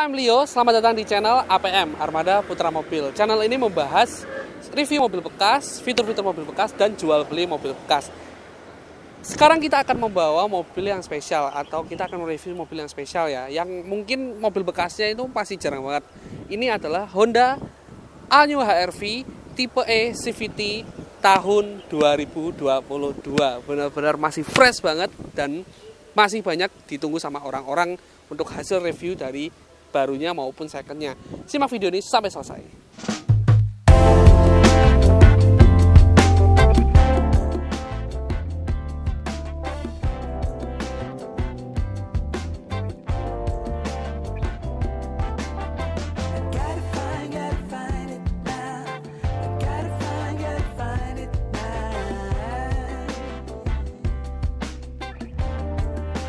I'm Leo, selamat datang di channel APM, Armada Putra Mobil. Channel ini membahas review mobil bekas, fitur-fitur mobil bekas, dan jual beli mobil bekas. Sekarang kita akan membawa mobil yang spesial, atau kita akan mereview mobil yang spesial ya, yang mungkin mobil bekasnya itu pasti jarang banget. Ini adalah Honda All New HR-V tipe E CVT tahun 2022. Benar-benar masih fresh banget dan masih banyak ditunggu sama orang-orang untuk hasil review dari barunya maupun secondnya. Simak video ini sampai selesai.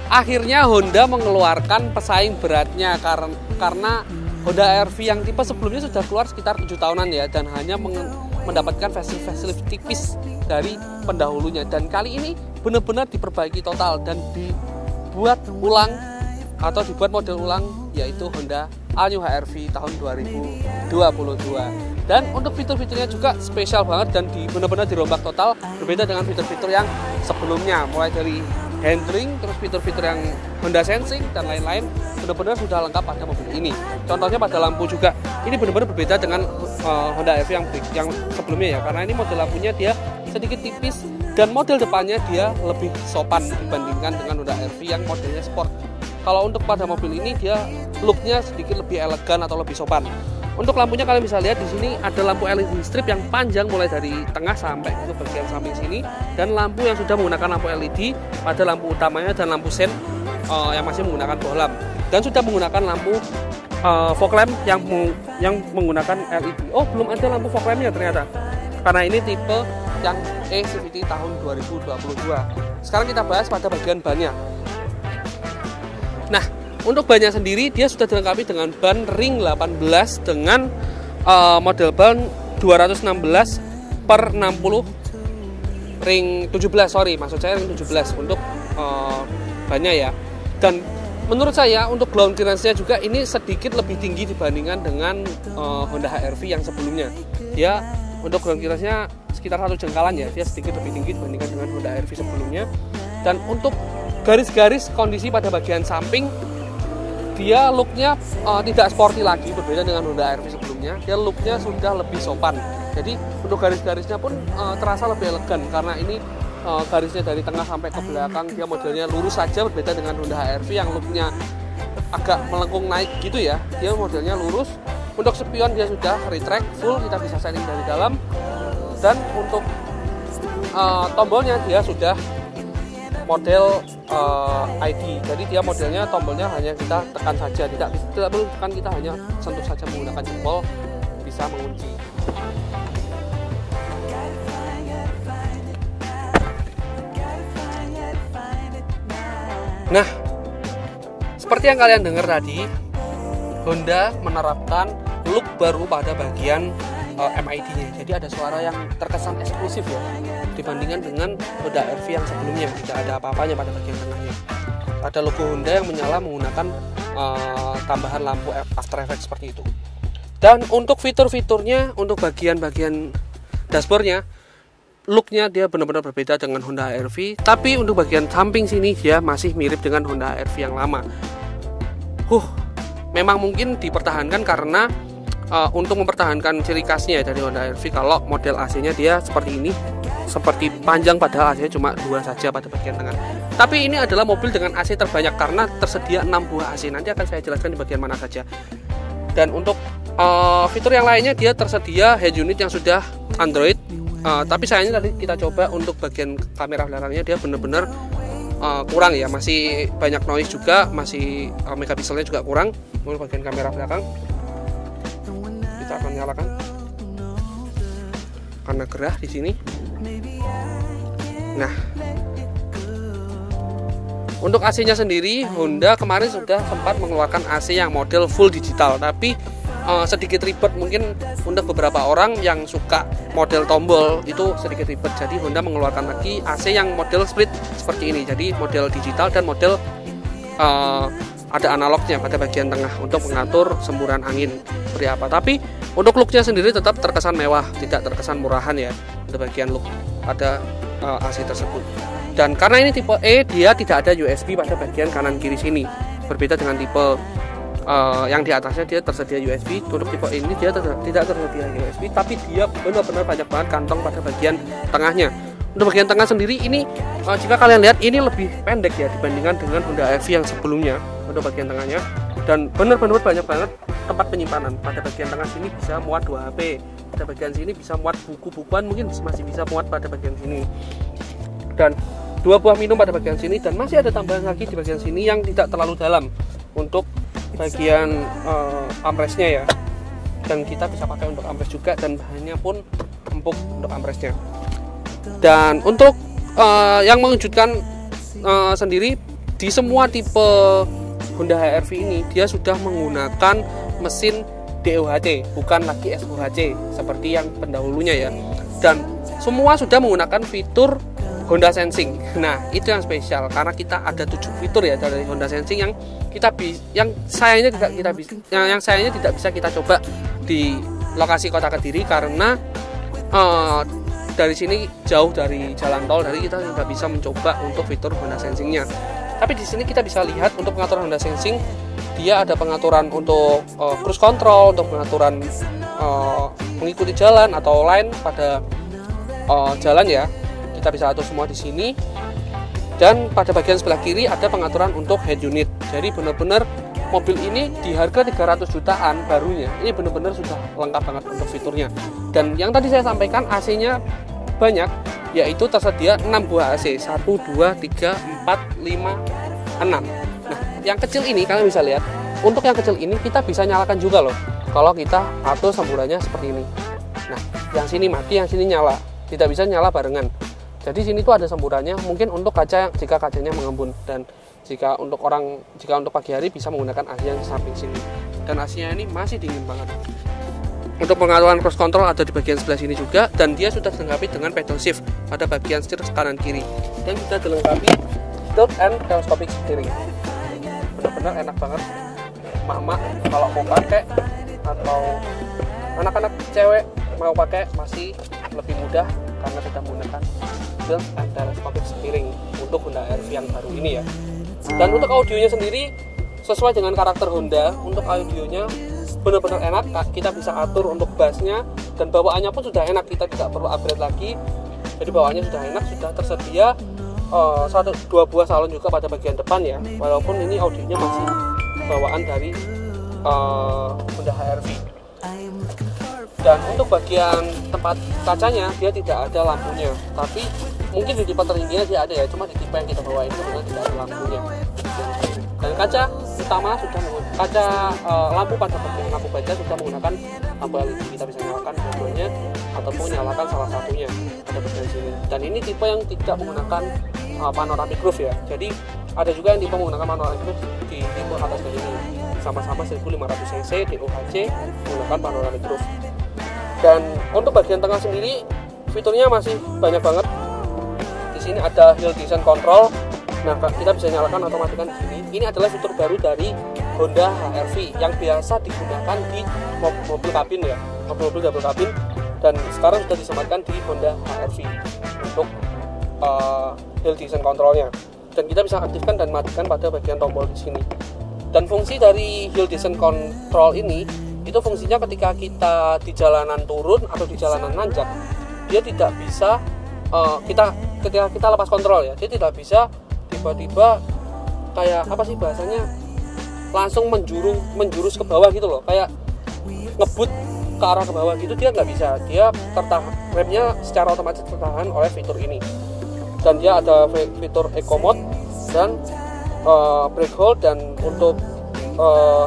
Akhirnya Honda mengeluarkan pesaing beratnya karena Honda HR-V yang tipe sebelumnya sudah keluar sekitar 7 tahunan ya, dan hanya mendapatkan facelift tipis dari pendahulunya, dan kali ini benar-benar diperbaiki total dan dibuat ulang atau dibuat model ulang, yaitu Honda All New HR-V tahun 2022. Dan untuk fitur-fiturnya juga spesial banget dan benar-benar dirombak total, berbeda dengan fitur-fitur yang sebelumnya, mulai dari handling, terus fitur-fitur yang Honda Sensing dan lain-lain benar-benar sudah lengkap pada mobil ini. Contohnya pada lampu juga, ini benar-benar berbeda dengan Honda HR-V yang sebelumnya ya, karena ini model lampunya dia sedikit tipis dan model depannya dia lebih sopan dibandingkan dengan Honda HR-V yang modelnya sport. Kalau untuk pada mobil ini dia looknya sedikit lebih elegan atau lebih sopan. Untuk lampunya kalian bisa lihat di sini ada lampu LED strip yang panjang mulai dari tengah sampai ke bagian samping sini, dan lampu yang sudah menggunakan lampu LED pada lampu utamanya dan lampu sen yang masih menggunakan bohlam, dan sudah menggunakan lampu fog lamp yang menggunakan LED. Oh, belum ada lampu fog lampnya ternyata, karena ini tipe yang E CVT tahun 2022. Sekarang kita bahas pada bagian bannya. Nah, untuk bannya sendiri dia sudah dilengkapi dengan ban ring 18 dengan model ban 216 per 60 ring 17, maksud saya ring 17 untuk bannya ya. Dan menurut saya untuk ground clearance-nya juga ini sedikit lebih tinggi dibandingkan dengan Honda HR-V yang sebelumnya. Dia untuk ground clearance-nya sekitar 1 jengkalan ya, dia sedikit lebih tinggi dibandingkan dengan Honda HR-V sebelumnya. Dan untuk garis-garis kondisi pada bagian samping, dia looknya tidak sporty lagi, berbeda dengan Honda HR-V sebelumnya. Dia looknya sudah lebih sopan. Jadi untuk garis-garisnya pun terasa lebih elegan, karena ini garisnya dari tengah sampai ke belakang dia modelnya lurus saja, berbeda dengan Honda HR-V yang looknya agak melengkung naik gitu ya. Dia modelnya lurus. Untuk spion dia sudah retract full, kita bisa setting dari dalam. Dan untuk tombolnya dia sudah model ID, jadi dia modelnya tombolnya hanya kita tekan saja, tidak perlu tekan, kita hanya sentuh saja menggunakan jempol bisa mengunci. Nah, seperti yang kalian dengar tadi, Honda menerapkan look baru pada bagian MID-nya. Jadi ada suara yang terkesan eksklusif ya, dibandingkan dengan Honda HR-V yang sebelumnya. Tidak ada apa-apanya pada bagian tengahnya. Ada logo Honda yang menyala menggunakan tambahan lampu After Effects seperti itu. Dan untuk fitur-fiturnya, untuk bagian-bagian dashboardnya, looknya dia benar-benar berbeda dengan Honda HR-V. Tapi untuk bagian samping sini dia masih mirip dengan Honda HR-V yang lama. Memang mungkin dipertahankan karena untuk mempertahankan ciri khasnya dari Honda HR-V. Kalau model AC-nya dia seperti ini, seperti panjang, padahal AC-nya cuma 2 saja pada bagian tengah. Tapi ini adalah mobil dengan AC terbanyak karena tersedia 6 buah AC. Nanti akan saya jelaskan di bagian mana saja. Dan untuk fitur yang lainnya dia tersedia head unit yang sudah Android. Tapi sayangnya tadi kita coba untuk bagian kamera belakangnya dia benar-benar kurang ya, masih banyak noise juga, masih megapikselnya juga kurang untuk bagian kamera belakang. Kita akan nyalakan karena gerah di sini. Nah, untuk AC-nya sendiri Honda kemarin sudah sempat mengeluarkan AC yang model full digital, tapi sedikit ribet mungkin untuk beberapa orang yang suka model tombol itu sedikit ribet. Jadi Honda mengeluarkan lagi AC yang model split seperti ini. Jadi model digital dan model ada analognya pada bagian tengah untuk mengatur semburan angin seperti apa. Tapi untuk looknya sendiri tetap terkesan mewah, tidak terkesan murahan ya untuk bagian look pada AC tersebut. Dan karena ini tipe E, dia tidak ada USB pada bagian kanan kiri sini, berbeda dengan tipe yang di atasnya dia tersedia USB. Untuk tipe ini dia tidak tersedia USB, tapi dia benar-benar banyak banget kantong pada bagian tengahnya. Untuk bagian tengah sendiri ini jika kalian lihat ini lebih pendek ya dibandingkan dengan Honda HR-V yang sebelumnya untuk bagian tengahnya, dan benar-benar banyak banget tempat penyimpanan. Pada bagian tengah sini bisa muat 2 HP, pada bagian sini bisa muat buku-bukuan, mungkin masih bisa muat pada bagian sini, dan 2 buah minum pada bagian sini, dan masih ada tambahan lagi di bagian sini yang tidak terlalu dalam untuk bagian armrestnya ya, dan kita bisa pakai untuk armrest juga, dan bahannya pun empuk untuk armrestnya. Dan untuk yang mengejutkan sendiri, di semua tipe Honda HR-V ini dia sudah menggunakan mesin DOHC, bukan lagi SOHC seperti yang pendahulunya ya, dan semua sudah menggunakan fitur Honda Sensing. Nah, itu yang spesial karena kita ada 7 fitur ya dari Honda Sensing yang sayangnya tidak bisa kita coba di lokasi Kota Kediri karena dari sini jauh dari jalan tol, dari kita tidak bisa mencoba untuk fitur Honda Sensingnya. Tapi di sini kita bisa lihat untuk pengaturan Honda Sensing, dia ada pengaturan untuk cruise control, untuk pengaturan mengikuti jalan atau line pada jalan ya. Kita bisa atur semua di sini. Dan pada bagian sebelah kiri ada pengaturan untuk head unit. Jadi benar-benar mobil ini di harga 300 jutaan barunya, ini benar-benar sudah lengkap banget untuk fiturnya. Dan yang tadi saya sampaikan AC-nya banyak, yaitu tersedia 6 buah AC, 1, 2, 3, 4, 5, 6. Nah, yang kecil ini kalian bisa lihat, untuk yang kecil ini kita bisa nyalakan juga loh kalau kita atur semburannya seperti ini. Nah, yang sini mati, yang sini nyala, tidak bisa nyala barengan. Jadi sini tuh ada semburannya, mungkin untuk kaca jika kacanya mengembun, dan jika untuk pagi hari bisa menggunakan AC yang samping sini. Dan AC-nya ini masih dingin banget. Untuk pengaturan cruise control ada di bagian sebelah sini juga, dan dia sudah dilengkapi dengan pedal shift pada bagian setir kanan kiri, dan sudah dilengkapi tilt and telescopic steering. Benar-benar enak banget. Mak-mak kalau mau pakai atau anak-anak cewek mau pakai masih lebih mudah karena sudah menggunakan tilt and telescopic steering untuk Honda HR-V yang baru ini ya. Dan untuk audionya sendiri sesuai dengan karakter Honda, untuk audionya benar-benar enak, kita bisa atur untuk bassnya, dan bawaannya pun sudah enak, kita tidak perlu upgrade lagi. Jadi bawaannya sudah enak, sudah tersedia 2 buah salon juga pada bagian depan ya, walaupun ini audionya masih bawaan dari Honda HR-V. Dan untuk bagian tempat kacanya dia tidak ada lampunya, tapi mungkin di tipe tertingginya dia ada ya, cuma di tipe yang kita bawa itu sebenarnya tidak ada lampunya. Dan kaca utama sudah menggunakan lampu pada bagian lampu baca sudah menggunakan lampu LED, kita bisa nyalakan dua-duanya ataupun nyalakan salah satunya pada bagian sini. Dan ini tipe yang tidak menggunakan panoramic roof ya, jadi ada juga yang tipe menggunakan panoramic roof di tipe atas ini, sama-sama 1500 cc DOHC menggunakan panoramic roof. Dan untuk bagian tengah sendiri fiturnya masih banyak banget. Di sini ada hill descent control. Nah, kita bisa nyalakan atau matikan di sini. Ini adalah fitur baru dari Honda HR-V yang biasa digunakan di mobil kabin ya, mobil double kabin, dan sekarang sudah disematkan di Honda HR-V untuk hill descent controlnya. Dan kita bisa aktifkan dan matikan pada bagian tombol di sini. Dan fungsi dari hill descent control ini itu fungsinya ketika kita di jalanan turun atau di jalanan nanjak, dia tidak bisa ketika kita lepas kontrol ya, dia tidak bisa tiba-tiba kayak apa sih bahasanya, langsung menjurus ke bawah gitu loh, kayak ngebut ke arah ke bawah gitu, dia nggak bisa. Dia remnya secara otomatis tertahan oleh fitur ini. Dan dia ada fitur eco mode dan brake hold, dan untuk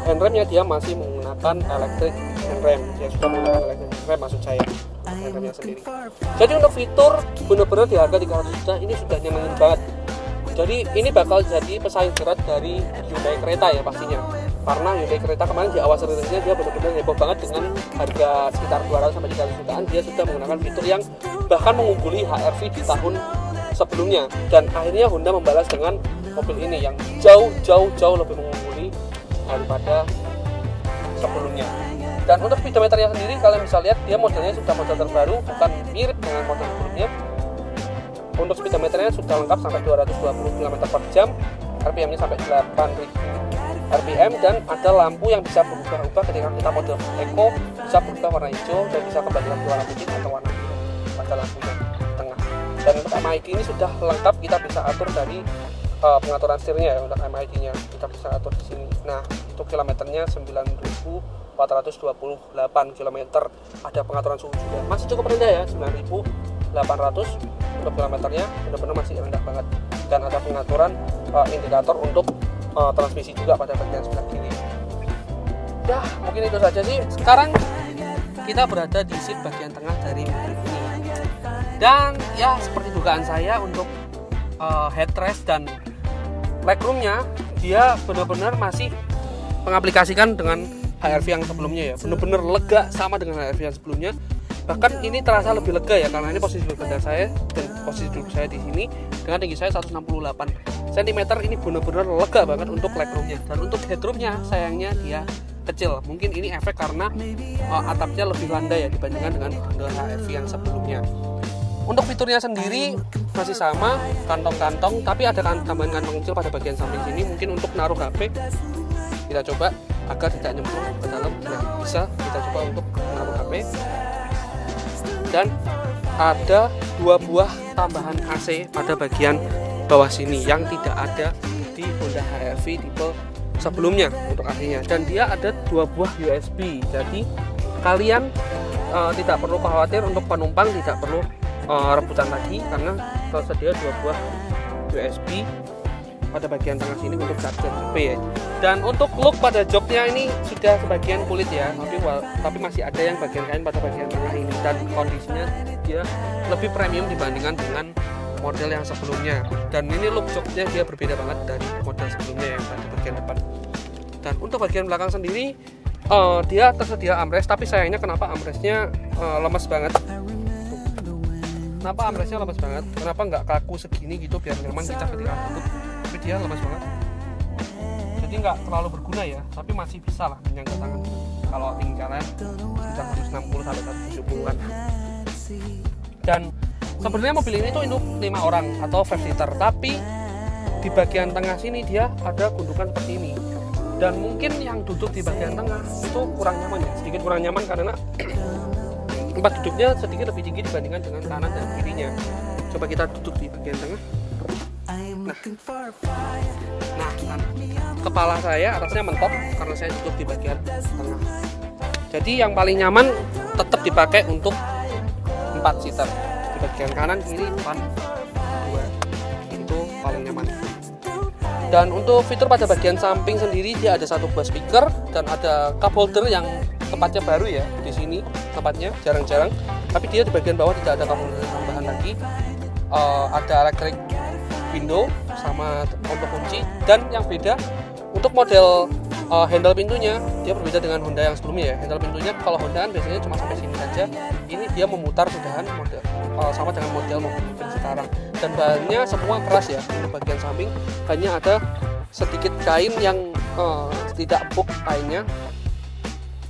handremnya dia masih menggunakan electric handrem. Dia sudah menggunakan electric handrem maksud saya, handremnya sendiri. Jadi untuk fitur benar-benar di harga 300 juta ini sudah nyenengin banget. Jadi ini bakal jadi pesaing berat dari Hyundai Creta ya pastinya. Karena Hyundai Creta kemarin di awal rilisnya dia benar-benar heboh banget dengan harga sekitar 200 sampai 300 jutaan. Dia sudah menggunakan fitur yang bahkan mengungguli HR-V di tahun sebelumnya. Dan akhirnya Honda membalas dengan mobil ini yang jauh lebih mengungguli daripada sebelumnya. Dan untuk speedometernya sendiri kalian bisa lihat dia modelnya sudah model terbaru, bukan mirip dengan model sebelumnya. Untuk speedometernya sudah lengkap sampai 220 km per jam, RPM-nya sampai 8.000 RPM, dan ada lampu yang bisa berubah-ubah ketika kita mode Eco, bisa berubah warna hijau dan bisa kembali lagi warna putih atau warna biru pada lampunya tengah. Dan untuk MID ini sudah lengkap, kita bisa atur dari pengaturan setirnya ya. Untuk MID-nya kita bisa atur di sini. Nah, untuk kilometernya 9.428 km. Ada pengaturan suhu juga. Masih cukup rendah ya, 9.800 untuk kilometernya, benar-benar masih rendah banget. Dan ada pengaturan indikator untuk transmisi juga pada bagian sebelah kiri. Ya, mungkin itu saja sih. Sekarang kita berada di seat bagian tengah dari mobil ini. Dan ya, seperti dugaan saya untuk headrest dan legroomnya, dia benar-benar masih mengaplikasikan dengan HRV yang sebelumnya ya. Benar-benar lega sama dengan HRV yang sebelumnya. Bahkan ini terasa lebih lega ya, karena ini posisi duduk saya dan posisi duduk saya di sini dengan tinggi saya 168 cm. Ini benar-benar lega banget untuk legroomnya. Dan untuk headroomnya sayangnya dia kecil. Mungkin ini efek karena atapnya lebih landai ya dibandingkan dengan HRV yang sebelumnya. Untuk fiturnya sendiri masih sama, kantong-kantong, tapi ada tambahan kantong kecil pada bagian samping sini, mungkin untuk naruh HP. Kita coba agar tidak nyemplung ke dalam. Nah, bisa kita coba untuk naruh HP. Dan ada 2 buah tambahan AC pada bagian bawah sini yang tidak ada di Honda HR-V tipe sebelumnya untuk AC-nya. Dan dia ada 2 buah USB, jadi kalian tidak perlu khawatir, untuk penumpang tidak perlu rebutan lagi karena tersedia 2 buah USB pada bagian tengah sini untuk charger HP ya. Dan untuk look pada joknya ini sudah sebagian kulit ya, tapi masih ada yang bagian kain pada bagian tengah ini, dan kondisinya dia lebih premium dibandingkan dengan model yang sebelumnya. Dan ini look joknya dia berbeda banget dari model sebelumnya yang pada bagian depan. Dan untuk bagian belakang sendiri dia tersedia armrest, tapi sayangnya kenapa armrestnya lemes banget. Kenapa armrestnya lemes banget? Kenapa nggak kaku segini gitu biar nyaman kita ketika duduk? Tapi dia lemes banget. Jadi nggak terlalu berguna ya, tapi masih bisa lah menyangga tangan. Kalau tinggi kalian sekitar 160 sampai 170-an. Dan sebenarnya mobil ini tuh untuk 5 orang atau 5 seater, tapi di bagian tengah sini dia ada gundukan seperti ini. Dan mungkin yang duduk di bagian tengah itu kurang nyaman ya, sedikit kurang nyaman karena tempat duduknya sedikit lebih tinggi dibandingkan dengan kanan dan kirinya. Coba kita duduk di bagian tengah. Nah, kepala saya atasnya mentok karena saya duduk di bagian tengah. Jadi yang paling nyaman tetap dipakai untuk 4 seater. Di bagian kanan kiri depan 2 itu paling nyaman. Dan untuk fitur pada bagian samping sendiri dia ada 1 buah speaker dan ada cup holder yang tempatnya baru ya di sini, tempatnya jarang-jarang. Tapi dia di bagian bawah tidak ada cup holder tambahan lagi. Ada electric window sama untuk kunci. Dan yang beda untuk model handle pintunya dia berbeda dengan Honda yang sebelumnya ya. Handle pintunya kalau Honda kan biasanya cuma sampai sini saja. Ini dia memutar sudahan model sama dengan model mobil sekarang. Dan bahannya semua keras ya. Untuk bagian samping hanya ada sedikit kain yang tidak empuk kainnya,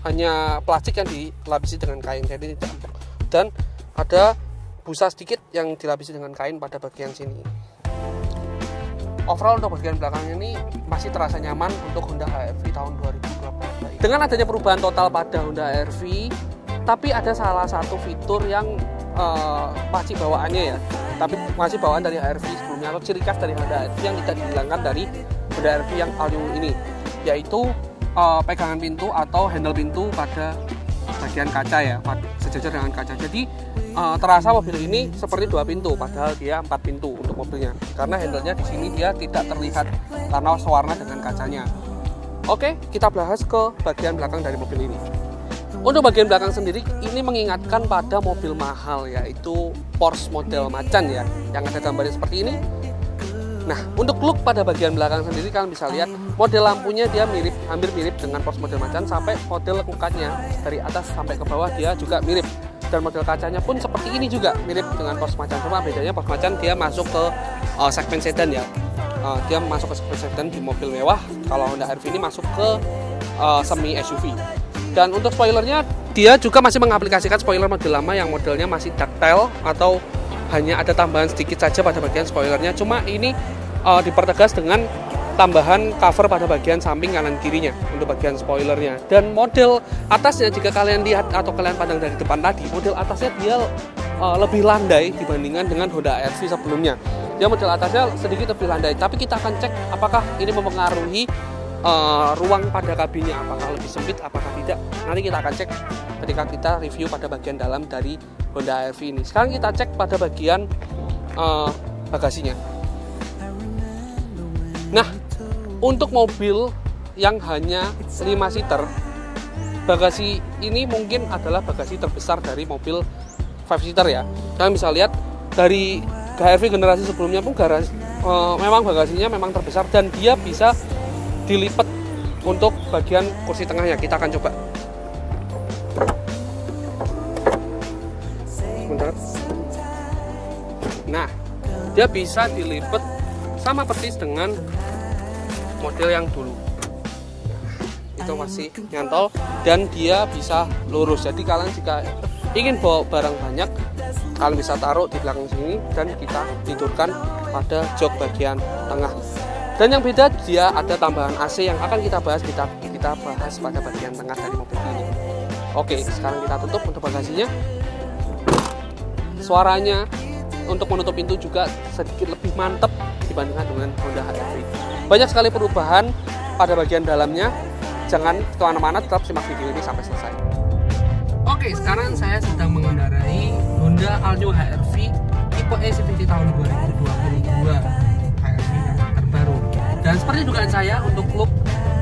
hanya plastik yang dilapisi dengan kain, jadi tidak empuk. Dan ada busa sedikit yang dilapisi dengan kain pada bagian sini. Overall untuk bagian belakang ini masih terasa nyaman untuk Honda HR-V tahun 2020. Dengan adanya perubahan total pada Honda HR-V, tapi ada salah satu fitur yang masih bawaannya ya, tapi masih bawaan dari HR-V sebelumnya, atau ciri khas dari Honda HR-V yang tidak dihilangkan dari Honda HR-V yang all-new ini, yaitu pegangan pintu atau handle pintu pada bagian kaca ya, sejajar dengan kaca. Jadi terasa mobil ini seperti 2 pintu, padahal dia 4 pintu untuk mobilnya, karena handle-nya di sini dia tidak terlihat karena sewarna dengan kacanya. Oke, kita bahas ke bagian belakang dari mobil ini. Untuk bagian belakang sendiri ini mengingatkan pada mobil mahal, yaitu Porsche model Macan ya, yang ada gambarnya seperti ini. Nah, untuk look pada bagian belakang sendiri kalian bisa lihat model lampunya dia hampir mirip dengan Porsche model Macan, sampai model lekukatnya dari atas sampai ke bawah dia juga mirip. Dan model kacanya pun seperti ini juga mirip dengan Porsche Macan, cuma bedanya Porsche Macan dia masuk ke segmen sedan ya. dia masuk ke segmen di mobil mewah. Kalau Honda HR-V ini masuk ke semi SUV. Dan untuk spoilernya, dia juga masih mengaplikasikan spoiler model lama yang modelnya masih ductile atau hanya ada tambahan sedikit saja pada bagian spoilernya. Cuma ini dipertegas dengan tambahan cover pada bagian samping kanan kirinya untuk bagian spoilernya. Dan model atasnya, jika kalian lihat atau kalian pandang dari depan tadi, model atasnya dia lebih landai dibandingkan dengan Honda HR-V sebelumnya. Dia model atasnya sedikit lebih landai, tapi kita akan cek apakah ini mempengaruhi ruang pada kabinnya, apakah lebih sempit, apakah tidak. Nanti kita akan cek ketika kita review pada bagian dalam dari Honda HR-V ini. Sekarang kita cek pada bagian bagasinya. Nah, untuk mobil yang hanya 5 seater, bagasi ini mungkin adalah bagasi terbesar dari mobil 5 seater ya. Kalian bisa lihat dari HR-V generasi sebelumnya pun memang bagasinya memang terbesar dan dia bisa dilipat untuk bagian kursi tengahnya. Kita akan coba. Sebentar. Nah, dia bisa dilipat sama persis dengan model yang dulu. Itu masih nyantol dan dia bisa lurus. Jadi kalian jika ingin bawa barang banyak, kalian bisa taruh di belakang sini dan kita tidurkan pada jok bagian tengah. Dan yang beda, dia ada tambahan AC yang akan kita bahas pada bagian tengah dari mobil ini. Oke, sekarang kita tutup untuk bagasinya. Suaranya untuk menutup pintu juga sedikit lebih mantap dibandingkan dengan Honda HR-V. Banyak sekali perubahan pada bagian dalamnya. Jangan kemana-mana, tetap simak video ini sampai selesai. Oke, sekarang saya sedang mengendarai Honda All New HR-V tipe E-CVT tahun 2022, HR-V yang terbaru. Dan seperti dugaan saya, untuk look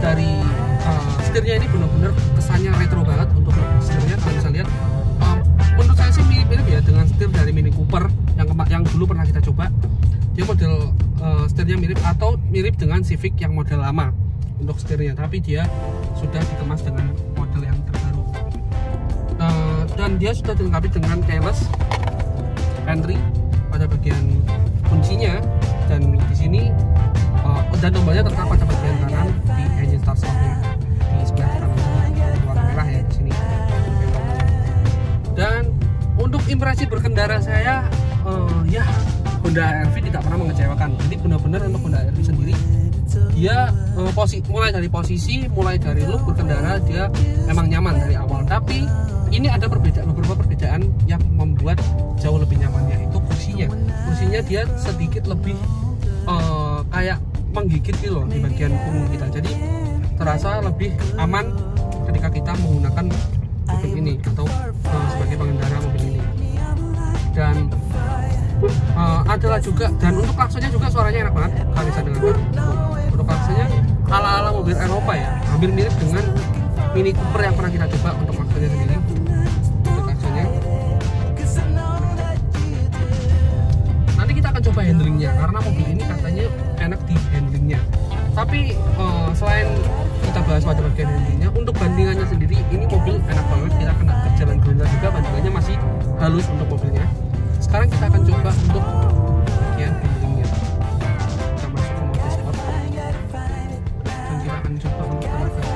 dari setirnya ini benar-benar kesannya retro banget. Untuk setirnya kalian bisa lihat, menurut saya sih mirip-mirip ya dengan setir dari Mini Cooper yang dulu pernah kita coba. Dia model setirnya mirip dengan Civic yang model lama untuk setirnya, tapi dia sudah dikemas dengan model yang terbaru. Dan dia sudah dilengkapi dengan keyless entry pada bagian kuncinya, dan di sini dan tombolnya terletak pada bagian kanan di engine start stopnya di sebelah kanan warna merah ya di sini. Dan untuk impresi berkendara saya, ya Honda HR-V tidak pernah mengecewakan. Jadi benar-benar untuk Honda HR-V sendiri, dia mulai dari look berkendara dia memang nyaman dari awal. Tapi ini ada beberapa perbedaan yang membuat jauh lebih nyaman, yaitu kursinya. Kursinya dia sedikit lebih kayak menggigit gitu loh di bagian punggung kita. Jadi terasa lebih aman ketika kita menggunakan mobil ini atau sebagai pengendara mobil ini. Dan adalah juga, dan untuk klaksonnya juga suaranya enak banget, kalian bisa dengarkan. Untuk klaksonnya ala-ala mobil Eropa ya, hampir mirip dengan Mini Cooper yang pernah kita coba untuk klaksonnya sendiri. Untuk klaksonnya nanti kita akan coba handlingnya, karena mobil ini katanya enak di handlingnya. Tapi selain kita bahas pada bagian handlingnya, untuk bandingannya sendiri ini mobil enak banget. Kita kena ke jalan gerindra juga, bandingannya masih halus untuk mobilnya. Sekarang kita akan coba untuk bagian handlingnya. Kita masuk ke mode sport dan kita akan coba untuk tenaga.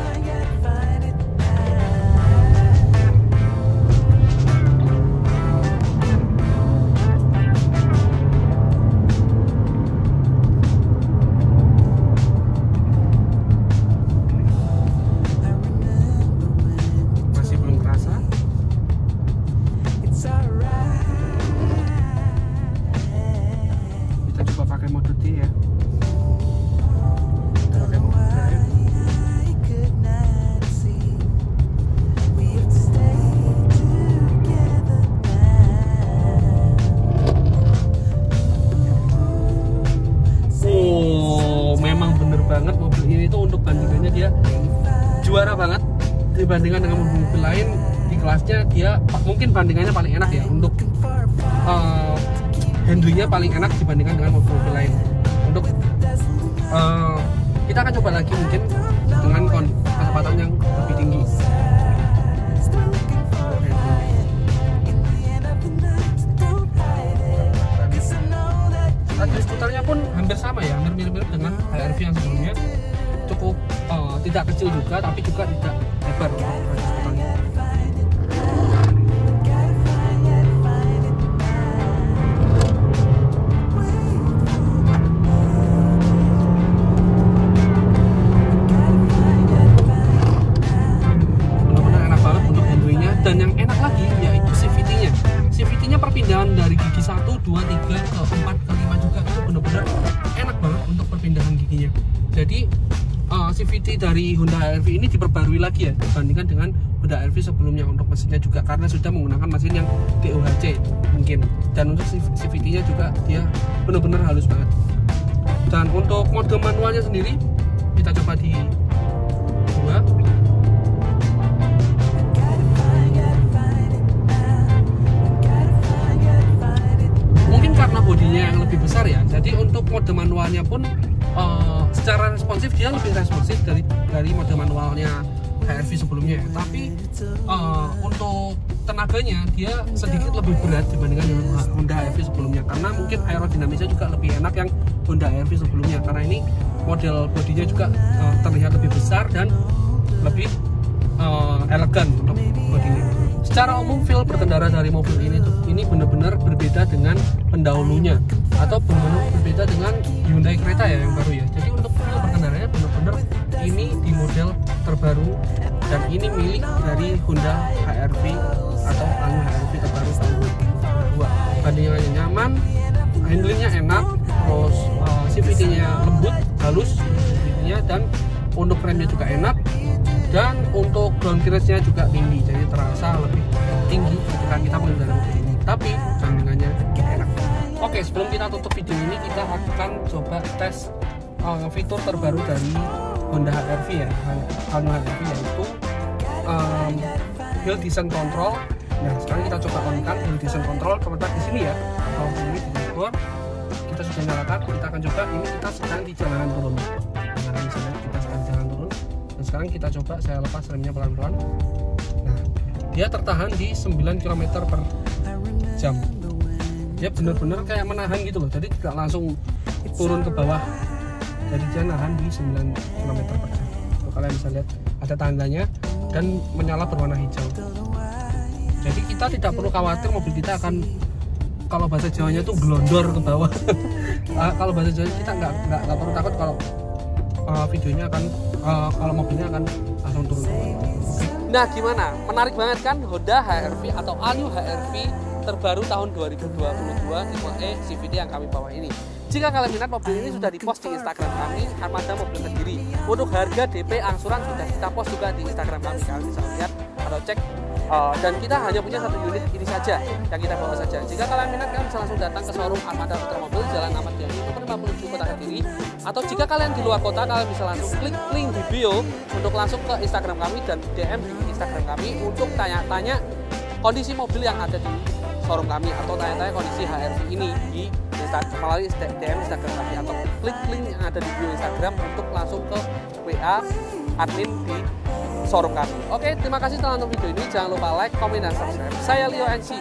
Masih belum terasa. Pakai mode D ya. Kita pakai mode drive. Memang bener banget mobil ini tuh untuk bandingannya dia juara banget dibandingkan dengan mobil-mobil lain di kelasnya. Dia mungkin bandingannya paling enak ya, untuk handlingnya paling enak dibandingkan dengan mobil-mobil lain. Untuk kita akan coba lagi mungkin dengan kecepatan yang lebih tinggi. Tadi skuternya pun hampir sama ya, hampir mirip-mirip dengan dari Honda HR-V ini diperbarui lagi ya dibandingkan dengan Honda HR-V sebelumnya untuk mesinnya juga, karena sudah menggunakan mesin yang DOHC mungkin, dan untuk CVT-nya juga dia benar-benar halus banget. Dan untuk mode manualnya sendiri kita coba di 2. Mungkin karena bodinya yang lebih besar ya, jadi untuk mode manualnya pun secara responsif dia lebih responsif dari mode manualnya HR-V sebelumnya ya. Tapi untuk tenaganya dia sedikit lebih berat dibandingkan dengan Honda HR-V sebelumnya, karena mungkin aerodinamisnya juga lebih enak yang Honda HR-V sebelumnya, karena ini model bodinya juga terlihat lebih besar dan lebih elegan untuk bodinya. Secara umum feel berkendara dari mobil ini benar-benar berbeda dengan pendahulunya, atau benar-benar berbeda dengan Hyundai Creta ya yang baru ya. Jadi untuk feel berkendaranya benar-benar ini di model terbaru, dan ini milik dari Honda HR-V atau Anu HR-V terbaru tahun 2022. Bandingannya nyaman, handlingnya enak, terus CVT-nya lembut, halus CVT-nya, dan untuk remnya juga enak, dan untuk ground clearance-nya juga tinggi, jadi terasa lebih tinggi ketika kita mengendarai mobil ini, tapi bandingannya enak. Oke, sebelum kita tutup video ini, kita akan coba tes fitur terbaru dari Honda HR-V ya, Honda HR-V, yaitu Hill Descent Control. Nah, sekarang kita coba on-kan Hill Descent Control, terletak di sini ya. Kalau ini di dashboard, kita sudah nyalakan, kita akan coba. Ini kita sedang di jalanan turun. Nah, misalnya kita sedang jalan turun. Dan sekarang kita coba, saya lepas remnya pelan-pelan. Nah, dia tertahan di 9 km per jam. Dia benar-benar kayak menahan gitu loh, jadi tidak langsung turun ke bawah. Jadi dia nahan di 9 km per jam. Tuh, kalian bisa lihat ada tandanya dan menyala berwarna hijau. Jadi kita tidak perlu khawatir mobil kita akan, kalau bahasa Jawanya tuh gelondor ke bawah. Kalau bahasa Jawa kita nggak perlu takut kalau videonya akan kalau mobilnya akan langsung turun ke bawah. Nah, gimana? Menarik banget kan Honda HR-V atau All New HR-V terbaru tahun 2022 tipe E CVT yang kami bawa ini. Jika kalian minat, mobil ini sudah dipost di Instagram kami, Armada Mobil Kediri. Untuk harga, DP, angsuran sudah kita post juga di Instagram kami. Kalian bisa lihat atau cek. Dan kita hanya punya satu unit ini saja yang kita bawa saja. Jika kalian minat, kalian bisa langsung datang ke showroom Armada Mobil Jalan Ahmad Yani nomor 57 Kota Kediri. Atau jika kalian di luar kota, kalian bisa langsung klik link di bio untuk langsung ke Instagram kami dan DM di Instagram kami untuk tanya-tanya kondisi mobil yang ada di showroom kami, atau tanya-tanya kondisi HR-V ini di melalui DM Instagram kami, atau klik link yang ada di bio Instagram untuk langsung ke WA admin di showroom kami. Oke, terima kasih telah nonton video ini. Jangan lupa like, komen, dan subscribe. Saya Leo NC.